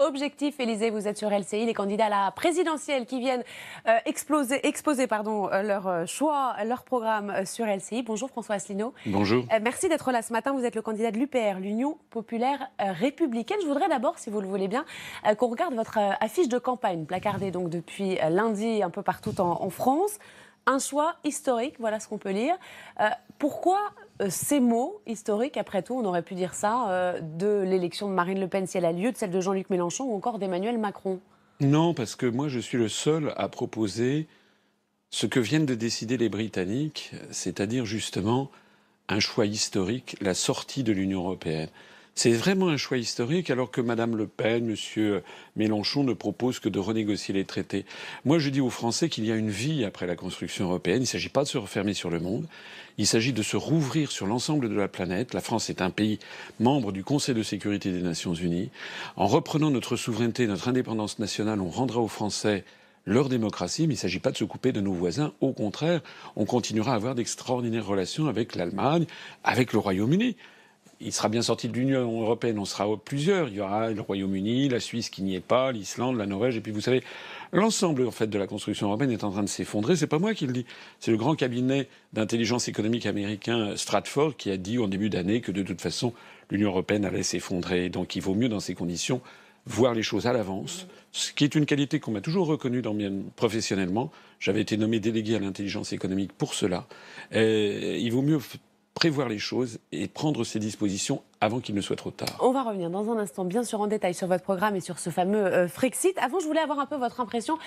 Objectif Élysée, vous êtes sur LCI, les candidats à la présidentielle qui viennent exposer leur choix, leur programme sur LCI. Bonjour François Asselineau. Bonjour. Merci d'être là ce matin. Vous êtes le candidat de l'UPR, l'Union populaire républicaine. Je voudrais d'abord, si vous le voulez bien, qu'on regarde votre affiche de campagne, placardée donc depuis lundi un peu partout en France. Un choix historique, voilà ce qu'on peut lire. Pourquoi ces mots historiques, après tout, on aurait pu dire ça, de l'élection de Marine Le Pen si elle a lieu, de celle de Jean-Luc Mélenchon ou encore d'Emmanuel Macron? Non, parce que moi je suis le seul à proposer ce que viennent de décider les Britanniques, c'est-à-dire justement un choix historique, la sortie de l'Union européenne. C'est vraiment un choix historique alors que Madame Le Pen, Monsieur Mélenchon ne proposent que de renégocier les traités. Moi je dis aux Français qu'il y a une vie après la construction européenne. Il ne s'agit pas de se refermer sur le monde. Il s'agit de se rouvrir sur l'ensemble de la planète. La France est un pays membre du Conseil de sécurité des Nations Unies. En reprenant notre souveraineté, notre indépendance nationale, on rendra aux Français leur démocratie, mais il ne s'agit pas de se couper de nos voisins. Au contraire, on continuera à avoir d'extraordinaires relations avec l'Allemagne, avec le Royaume-Uni. Il sera bien sorti de l'Union européenne, on sera plusieurs. Il y aura le Royaume-Uni, la Suisse qui n'y est pas, l'Islande, la Norvège. Et puis vous savez, l'ensemble en fait de la construction européenne est en train de s'effondrer. C'est pas moi qui le dis. C'est le grand cabinet d'intelligence économique américain Stratfor qui a dit en début d'année que de toute façon l'Union européenne allait s'effondrer. Donc il vaut mieux dans ces conditions voir les choses à l'avance, ce qui est une qualité qu'on m'a toujours reconnue professionnellement. J'avais été nommé délégué à l'intelligence économique pour cela. Il vaut mieux prévoir les choses et prendre ses dispositions avant qu'il ne soit trop tard. On va revenir dans un instant, bien sûr, en détail sur votre programme et sur ce fameux Frexit. Avant, je voulais avoir un peu votre impression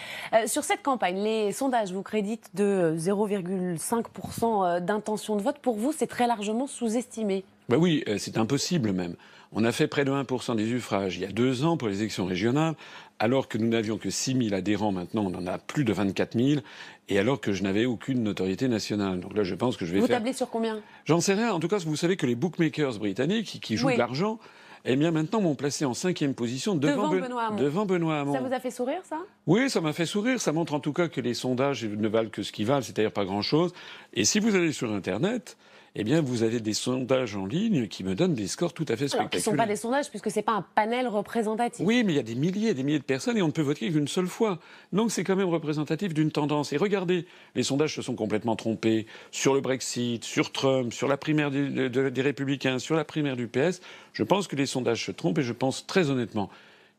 sur cette campagne. Les sondages vous créditent de 0,5% d'intention de vote. Pour vous, c'est très largement sous-estimé. Ben oui, c'est impossible même. On a fait près de 1% des suffrages il y a 2 ans pour les élections régionales, alors que nous n'avions que 6 000 adhérents. Maintenant, on en a plus de 24 000, et alors que je n'avais aucune notoriété nationale. Donc là, je pense que je vais Vous tablez sur combien? J'en sais rien. En tout cas, vous savez que les bookmakers britanniques, qui jouent de l'argent, eh bien maintenant m'ont placé en 5e position devant Benoît Hamon. Ça vous a fait sourire, ça? Oui, ça m'a fait sourire. Ça montre en tout cas que les sondages ne valent que ce qu'ils valent, c'est-à-dire pas grand-chose. Et si vous allez sur Internet, eh bien, vous avez des sondages en ligne qui me donnent des scores tout à fait spectaculaires. Alors, qui ne sont pas des sondages, puisque ce n'est pas un panel représentatif. Oui, mais il y a des milliers et des milliers de personnes et on ne peut voter qu'une seule fois. Donc c'est quand même représentatif d'une tendance. Et regardez, les sondages se sont complètement trompés sur le Brexit, sur Trump, sur la primaire des Républicains, sur la primaire du PS. Je pense que les sondages se trompent et je pense très honnêtement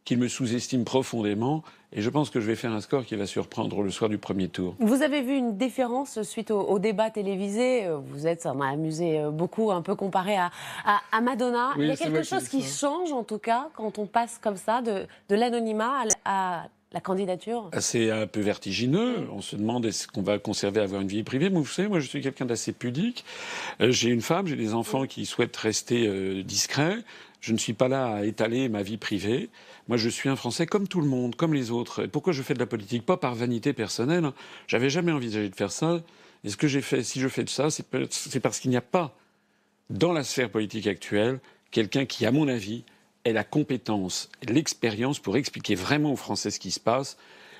qu'ils me sous-estiment profondément. Et je pense que je vais faire un score qui va surprendre le soir du premier tour. Vous avez vu une différence suite au débat télévisé? Ça m'a amusé beaucoup, un peu comparé à Madonna. Oui, il y a quelque chose qui change, en tout cas, quand on passe comme ça de l'anonymat à la candidature? C'est un peu vertigineux. On se demande est-ce qu'on va conserver, avoir une vie privée. Mais vous savez, moi, je suis quelqu'un d'assez pudique. J'ai une femme, j'ai des enfants qui souhaitent rester discrets. Je ne suis pas là à étaler ma vie privée. Moi, je suis un Français comme tout le monde, comme les autres. Et pourquoi je fais de la politique? Pas par vanité personnelle. J'avais jamais envisagé de faire ça. Et ce que j'ai fait, si je fais de ça, c'est parce qu'il n'y a pas, dans la sphère politique actuelle, quelqu'un qui, à mon avis, ait la compétence, l'expérience pour expliquer vraiment aux Français ce qui se passe.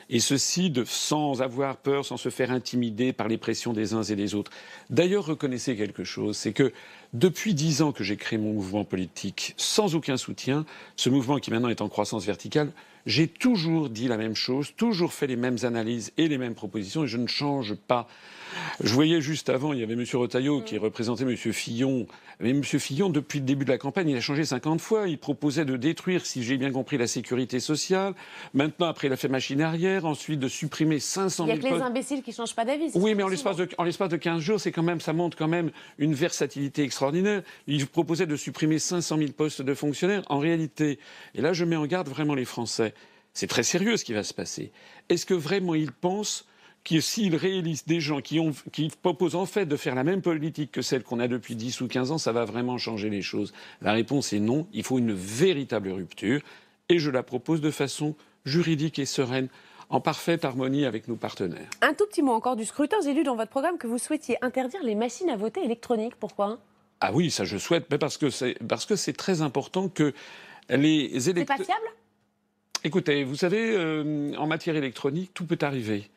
Et ceci sans avoir peur, sans se faire intimider par les pressions des uns et des autres. D'ailleurs, reconnaissez quelque chose, c'est que depuis 10 ans que j'ai créé mon mouvement politique, sans aucun soutien, ce mouvement qui maintenant est en croissance verticale, j'ai toujours dit la même chose, toujours fait les mêmes analyses et les mêmes propositions, et je ne change pas. Je voyais juste avant, il y avait M. Retailleau qui représentait M. Fillon. Mais M. Fillon, depuis le début de la campagne, il a changé 50 fois. Il proposait de détruire, si j'ai bien compris, la sécurité sociale. Maintenant, après, il a fait machine arrière. Ensuite, de supprimer 500 000 postes. Il y a que les imbéciles qui ne changent pas d'avis. Oui, mais en l'espace de 15 jours, ça montre quand même une versatilité extraordinaire. Il proposait de supprimer 500 000 postes de fonctionnaires. En réalité, et là, je mets en garde vraiment les Français. C'est très sérieux ce qui va se passer. Est-ce que vraiment ils pensent que s'ils réalisent des gens qui proposent en fait de faire la même politique que celle qu'on a depuis 10 ou 15 ans, ça va vraiment changer les choses? La réponse est non. Il faut une véritable rupture. Et je la propose de façon juridique et sereine, en parfaite harmonie avec nos partenaires. Un tout petit mot encore du scrutin. J'ai lu dans votre programme que vous souhaitiez interdire les machines à voter électroniques. Pourquoi? Ah oui, ça je souhaite, mais parce que c'est très important que les électeurs... C'est pas fiable? Écoutez, vous savez, en matière électronique, tout peut arriver.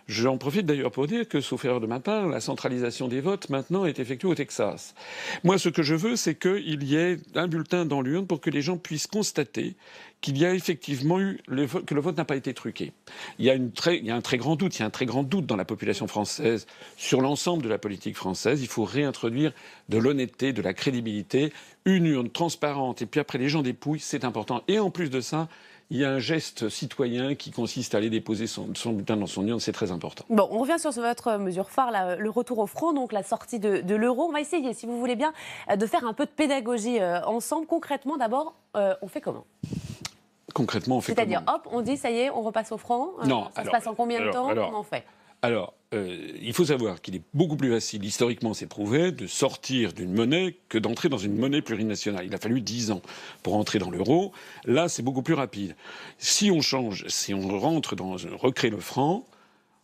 J'en profite d'ailleurs pour dire que, sauf erreur de ma part, la centralisation des votes maintenant est effectuée au Texas. Moi, ce que je veux, c'est qu'il y ait un bulletin dans l'urne pour que les gens puissent constater qu'il y a effectivement eu que le vote n'a pas été truqué. Il y a un très grand doute dans la population française sur l'ensemble de la politique française. Il faut réintroduire de l'honnêteté, de la crédibilité, une urne transparente, et puis après les gens dépouillent, c'est important. Et en plus de ça, il y a un geste citoyen qui consiste à aller déposer son bulletin dans son urne, c'est très important. Bon, on revient sur votre mesure phare, là, le retour au franc, donc la sortie de l'euro. On va essayer, si vous voulez bien, de faire un peu de pédagogie ensemble. Concrètement, d'abord, on fait comment ? Concrètement, on fait comment ? C'est-à-dire, hop, on dit, ça y est, on repasse au franc. Non, ça se passe en combien de temps ? Comment on fait ? Alors, il faut savoir qu'il est beaucoup plus facile, historiquement c'est prouvé, de sortir d'une monnaie que d'entrer dans une monnaie plurinationale. Il a fallu 10 ans pour entrer dans l'euro. Là, c'est beaucoup plus rapide. Si on recrée le franc,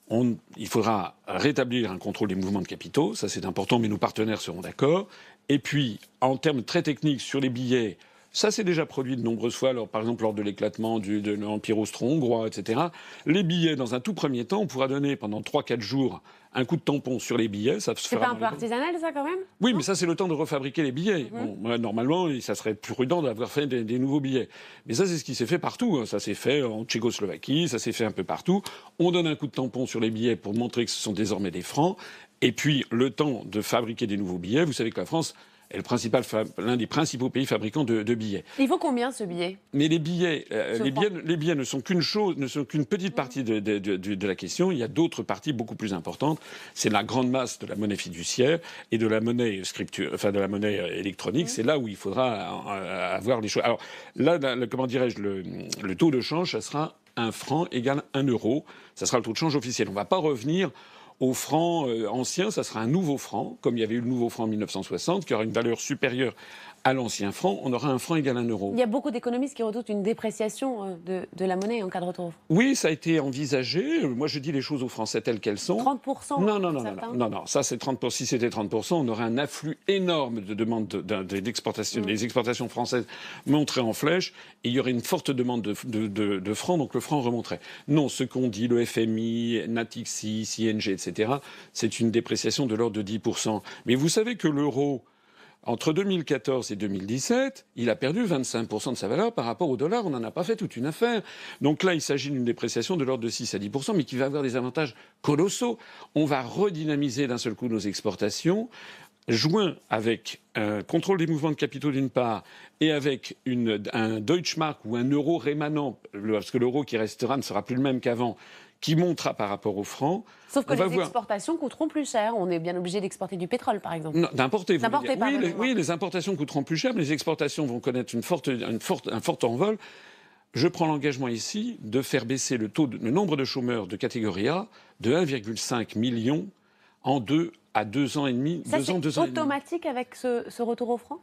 il faudra rétablir un contrôle des mouvements de capitaux. Ça, c'est important, mais nos partenaires seront d'accord. Et puis, en termes très techniques, sur les billets, ça s'est déjà produit de nombreuses fois, par exemple lors de l'éclatement de l'Empire austro-hongrois, etc. Les billets, dans un tout premier temps, on pourra donner pendant 3-4 jours un coup de tampon sur les billets. Ça se c'est fera pas un peu artisanal, ça, quand même ? Oui, mais ça, c'est le temps de refabriquer les billets. Normalement, ça serait plus prudent d'avoir fait des nouveaux billets. Mais ça, c'est ce qui s'est fait partout. Ça s'est fait en Tchécoslovaquie, ça s'est fait un peu partout. On donne un coup de tampon sur les billets pour montrer que ce sont désormais des francs. Et puis, le temps de fabriquer des nouveaux billets, vous savez que la France est l'un des principaux pays fabricants de billets. Il vaut combien, ce billet ? Mais les billets ne sont qu'une petite partie de la question. Il y a d'autres parties beaucoup plus importantes. C'est la grande masse de la monnaie fiduciaire et de la monnaie de la monnaie électronique. C'est là où il faudra avoir les choses. Alors là, comment dirais-je, le taux de change, ça sera 1 franc égale 1 euro. Ça sera le taux de change officiel. On ne va pas revenir au franc ancien, ça sera un nouveau franc, comme il y avait eu le nouveau franc en 1960, qui aura une valeur supérieure à l'ancien franc. On aura un franc égal à 1 euro. Il y a beaucoup d'économistes qui redoutent une dépréciation de la monnaie en cas de retour. Oui, ça a été envisagé. Moi, je dis les choses aux Français telles qu'elles sont. 30% Non, ça c'est 30%. Si c'était 30%, on aurait un afflux énorme de demandes d'exportation. Les exportations françaises monteraient en flèche et il y aurait une forte demande de francs, donc le franc remonterait. Non, ce qu'on dit, le FMI, Natixis, ING, etc., c'est une dépréciation de l'ordre de 10%. Mais vous savez que l'euro, entre 2014 et 2017, il a perdu 25% de sa valeur par rapport au dollar. On n'en a pas fait toute une affaire. Donc là, il s'agit d'une dépréciation de l'ordre de 6 à 10%, mais qui va avoir des avantages colossaux. On va redynamiser d'un seul coup nos exportations, joint avec un contrôle des mouvements de capitaux d'une part, et avec un Deutschmark ou un euro rémanent, parce que l'euro qui restera ne sera plus le même qu'avant, qui montera par rapport au franc. Sauf que les exportations coûteront plus cher. On est bien obligé d'exporter du pétrole, par exemple. Non, d'importer. Oui, les importations coûteront plus cher, mais les exportations vont connaître un fort envol. Je prends l'engagement ici de faire baisser le nombre de chômeurs de catégorie A de 1,5 million en 2 à 2 ans et demi. Ça, c'est automatique avec ce retour au franc ?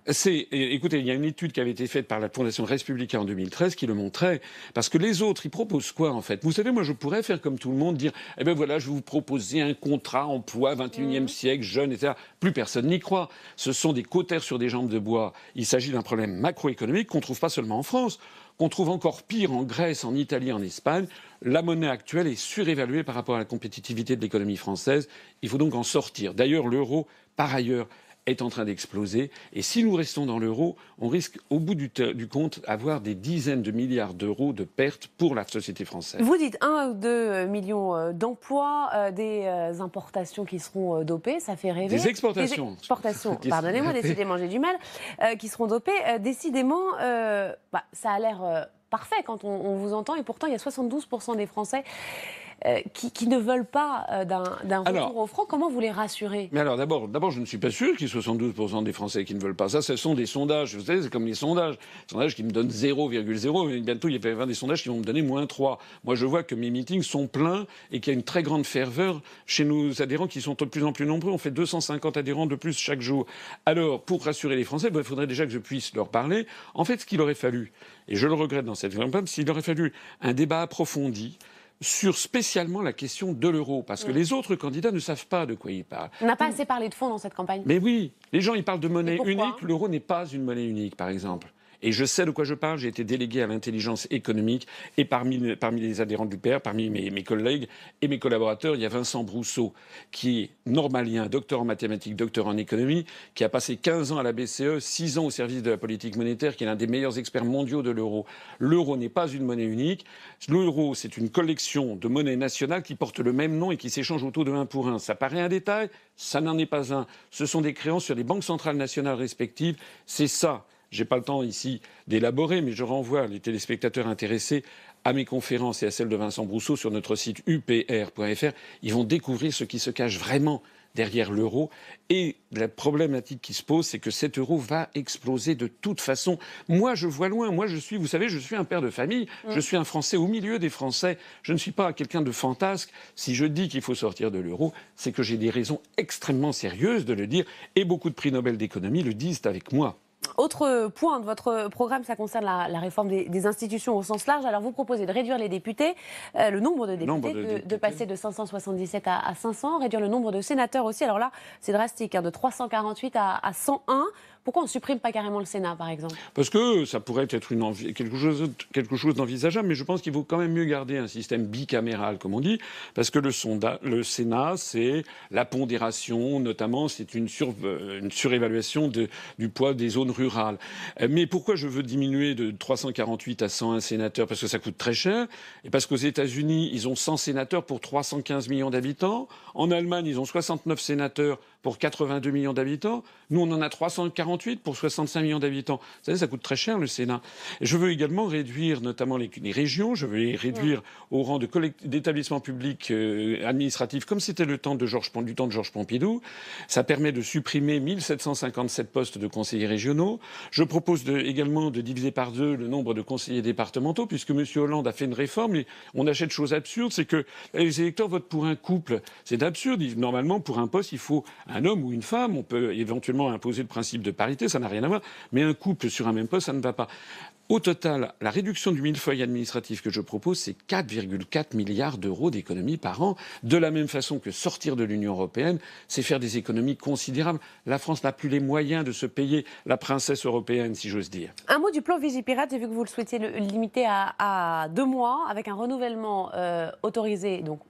Écoutez, il y a une étude qui avait été faite par la Fondation Respublica en 2013 qui le montrait. Parce que les autres, ils proposent quoi, en fait ? Vous savez, moi, je pourrais faire comme tout le monde, dire « Eh ben voilà, je vais vous proposer un contrat emploi 21e siècle, jeune, etc. » Plus personne n'y croit. Ce sont des cautères sur des jambes de bois. Il s'agit d'un problème macroéconomique qu'on ne trouve pas seulement en France, qu'on trouve encore pire en Grèce, en Italie, en Espagne. La monnaie actuelle est surévaluée par rapport à la compétitivité de l'économie française. Il faut donc en sortir. D'ailleurs, l'euro, par ailleurs, est en train d'exploser. Et si nous restons dans l'euro, on risque, au bout du compte, d'avoir des dizaines de milliards d'euros de pertes pour la société française. Vous dites 1 ou 2 millions d'emplois, des importations qui seront dopées, ça fait rêver. Des exportations. Des exportations, pardonnez-moi, décidément, j'ai du mal, qui seront dopées. Décidément, ça a l'air parfait quand on vous entend, et pourtant, il y a 72% des Français qui ne veulent pas d'un retour au franc. Comment vous les rassurez ? Mais alors, d'abord, je ne suis pas sûr qu'il y ait 72% des Français qui ne veulent pas. Ça, ce sont des sondages. Vous savez, c'est comme les sondages. Les sondages qui me donnent 0,0. Mais bientôt, il va y avoir des sondages qui vont me donner -3. Moi, je vois que mes meetings sont pleins et qu'il y a une très grande ferveur chez nos adhérents qui sont de plus en plus nombreux. On fait 250 adhérents de plus chaque jour. Alors, pour rassurer les Français, il faudrait déjà que je puisse leur parler. En fait, ce qu'il aurait fallu, et je le regrette dans cette campagne, s'il aurait fallu un débat approfondi sur spécialement la question de l'euro, parce que les autres candidats ne savent pas de quoi ils parlent. On n'a pas assez parlé de fonds dans cette campagne. Mais oui, les gens ils parlent de monnaie unique, l'euro n'est pas une monnaie unique par exemple. Et je sais de quoi je parle. J'ai été délégué à l'intelligence économique et parmi les adhérents de l'UPR, parmi mes collègues et mes collaborateurs, il y a Vincent Brousseau, qui est normalien, docteur en mathématiques, docteur en économie, qui a passé 15 ans à la BCE, 6 ans au service de la politique monétaire, qui est l'un des meilleurs experts mondiaux de l'euro. L'euro n'est pas une monnaie unique. L'euro, c'est une collection de monnaies nationales qui portent le même nom et qui s'échangent au taux de 1 pour 1. Ça paraît un détail, ça n'en est pas un. Ce sont des créances sur les banques centrales nationales respectives. C'est ça. Je n'ai pas le temps ici d'élaborer, mais je renvoie les téléspectateurs intéressés à mes conférences et à celles de Vincent Brousseau sur notre site upr.fr. Ils vont découvrir ce qui se cache vraiment derrière l'euro. Et la problématique qui se pose, c'est que cet euro va exploser de toute façon. Moi, je vois loin. Moi, vous savez, je suis un père de famille. Je suis un Français au milieu des Français. Je ne suis pas quelqu'un de fantasque. Si je dis qu'il faut sortir de l'euro, c'est que j'ai des raisons extrêmement sérieuses de le dire. Et beaucoup de prix Nobel d'économie le disent avec moi. Autre point de votre programme, ça concerne la réforme des institutions au sens large. Alors vous proposez de réduire les députés, le nombre de députés, de passer de 577 à 500, réduire le nombre de sénateurs aussi. Alors là, c'est drastique, de 348 à 101. Pourquoi on ne supprime pas carrément le Sénat, par exemple ? Parce que ça pourrait être quelque chose d'envisageable, mais je pense qu'il vaut quand même mieux garder un système bicaméral, comme on dit, parce que le Sénat, c'est la pondération, notamment, c'est une surévaluation du poids des zones rurales. Mais pourquoi je veux diminuer de 348 à 101 sénateurs ? Parce que ça coûte très cher, et parce qu'aux États-Unis, ils ont 100 sénateurs pour 315 millions d'habitants. En Allemagne, ils ont 69 sénateurs pour 82 millions d'habitants. Nous, on en a 348 pour 65 millions d'habitants. Vous savez, ça coûte très cher, le Sénat. Et je veux également réduire notamment les régions. Je veux les réduire au rang d'établissements publics administratifs, comme c'était du temps de Georges Pompidou. Ça permet de supprimer 1757 postes de conseillers régionaux. Je propose également de diviser par 2 le nombre de conseillers départementaux, puisque M. Hollande a fait une réforme. Et on achète chose absurde, c'est que les électeurs votent pour un couple. C'est absurde. Normalement, pour un poste, il faut un homme ou une femme. On peut éventuellement imposer le principe de parité, ça n'a rien à voir. Mais un couple sur un même poste, ça ne va pas. Au total, la réduction du millefeuille administratif que je propose, c'est 4,4 milliards d'euros d'économies par an. De la même façon que sortir de l'Union européenne, c'est faire des économies considérables. La France n'a plus les moyens de se payer la princesse européenne, si j'ose dire. Un mot du plan Vigipirate. J'ai vu que vous le souhaitiez le limiter à 2 mois, avec un renouvellement autorisé donc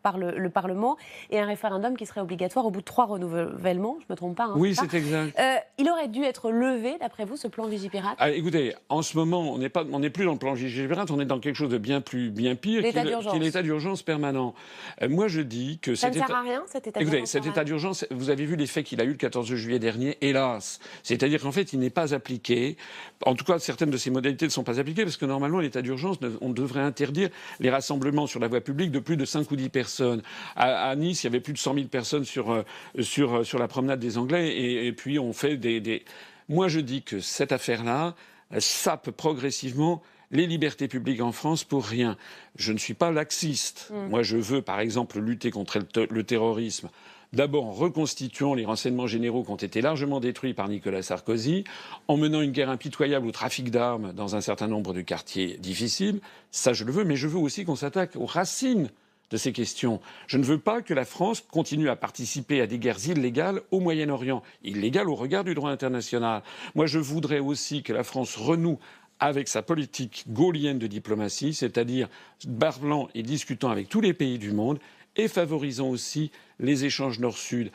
par le Parlement et un référendum qui serait obligatoire au bout de 3 renouvellements. Je ne me trompe pas. Oui, c'est exact. Il aurait dû être levé, d'après vous, ce plan Vigipirate ? Écoutez, en ce moment, on n'est plus dans le plan Vigipirate, on est dans quelque chose de bien pire, qui est l'état d'urgence permanent. Moi, je dis que ça ne sert à rien, cet état d'urgence. Écoutez, cet état d'urgence, vous avez vu l'effet qu'il a eu le 14 juillet dernier, hélas. C'est-à-dire qu'en fait, il n'est pas appliqué. En tout cas, certaines de ses modalités ne sont pas appliquées, parce que normalement, l'état d'urgence, on devrait interdire les rassemblements sur la voie publique de plus de 5 ou 10 personnes. À Nice, il y avait plus de 100 000 personnes sur la promenade des Anglais, et puis on fait des... Moi, je dis que cette affaire-là sape progressivement les libertés publiques en France pour rien. Je ne suis pas laxiste. Moi, je veux, par exemple, lutter contre le terrorisme. D'abord en reconstituant les renseignements généraux qui ont été largement détruits par Nicolas Sarkozy, en menant une guerre impitoyable au trafic d'armes dans un certain nombre de quartiers difficiles. Ça, je le veux, mais je veux aussi qu'on s'attaque aux racines de ces questions. Je ne veux pas que la France continue à participer à des guerres illégales au Moyen-Orient, illégales au regard du droit international. Moi, je voudrais aussi que la France renoue avec sa politique gaullienne de diplomatie, c'est-à-dire parlant et discutant avec tous les pays du monde et favorisant aussi les échanges nord-sud.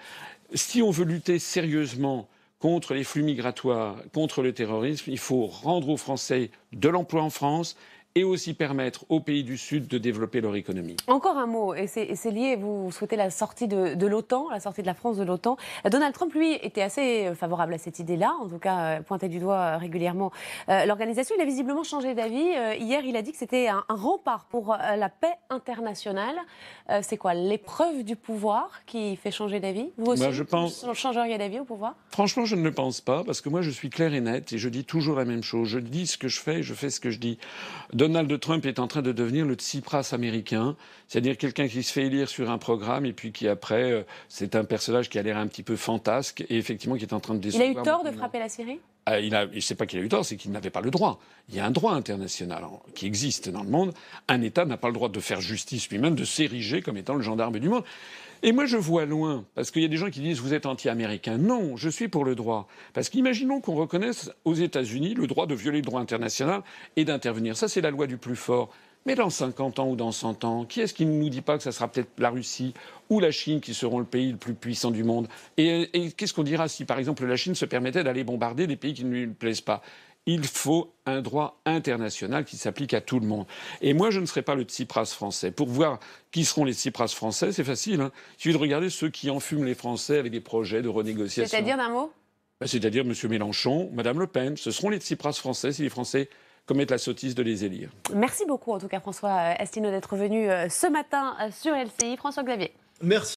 Si on veut lutter sérieusement contre les flux migratoires, contre le terrorisme, il faut rendre aux Français de l'emploi en France et aussi permettre aux pays du Sud de développer leur économie. Encore un mot, et c'est lié, vous souhaitez la sortie de l'OTAN, la sortie de la France de l'OTAN. Donald Trump, lui, était assez favorable à cette idée-là, en tout cas pointait du doigt régulièrement l'organisation. Il a visiblement changé d'avis. Hier, il a dit que c'était un rempart pour la paix internationale. C'est quoi, l'épreuve du pouvoir qui fait changer d'avis ? Vous aussi, vous changeriez d'avis au pouvoir ? Franchement, je ne le pense pas, parce que moi, je suis clair et net, et je dis toujours la même chose. Je dis ce que je fais, et je fais ce que je dis. Donald Trump est en train de devenir le Tsipras américain, c'est-à-dire quelqu'un qui se fait élire sur un programme et puis qui après, c'est un personnage qui a l'air un petit peu fantasque et effectivement qui est en train de décevoir. Il a eu tort de frapper la Syrie ? Je ne sais pas qu'il a eu tort, c'est qu'il n'avait pas le droit. Il y a un droit international qui existe dans le monde. Un État n'a pas le droit de faire justice lui-même, de s'ériger comme étant le gendarme du monde. Et moi, je vois loin, parce qu'il y a des gens qui disent « vous êtes anti-américain ». Non, je suis pour le droit. Parce qu'imaginons qu'on reconnaisse aux États-Unis le droit de violer le droit international et d'intervenir. Ça, c'est la loi du plus fort. Mais dans 50 ans ou dans 100 ans, qui est-ce qui ne nous dit pas que ça sera peut-être la Russie ou la Chine qui seront le pays le plus puissant du monde? Et qu'est-ce qu'on dira si, par exemple, la Chine se permettait d'aller bombarder des pays qui ne lui plaisent pas? Il faut un droit international qui s'applique à tout le monde. Et moi, je ne serai pas le Tsipras français. Pour voir qui seront les Tsipras français, c'est facile. Il suffit de regarder ceux qui enfument les Français avec des projets de renégociation. C'est-à-dire d'un mot? C'est-à-dire M. Mélenchon, Mme Le Pen. Ce seront les Tsipras français si les Français commettent la sottise de les élire. Merci beaucoup, en tout cas, François Asselineau, d'être venu ce matin sur LCI. François Xavier. Merci.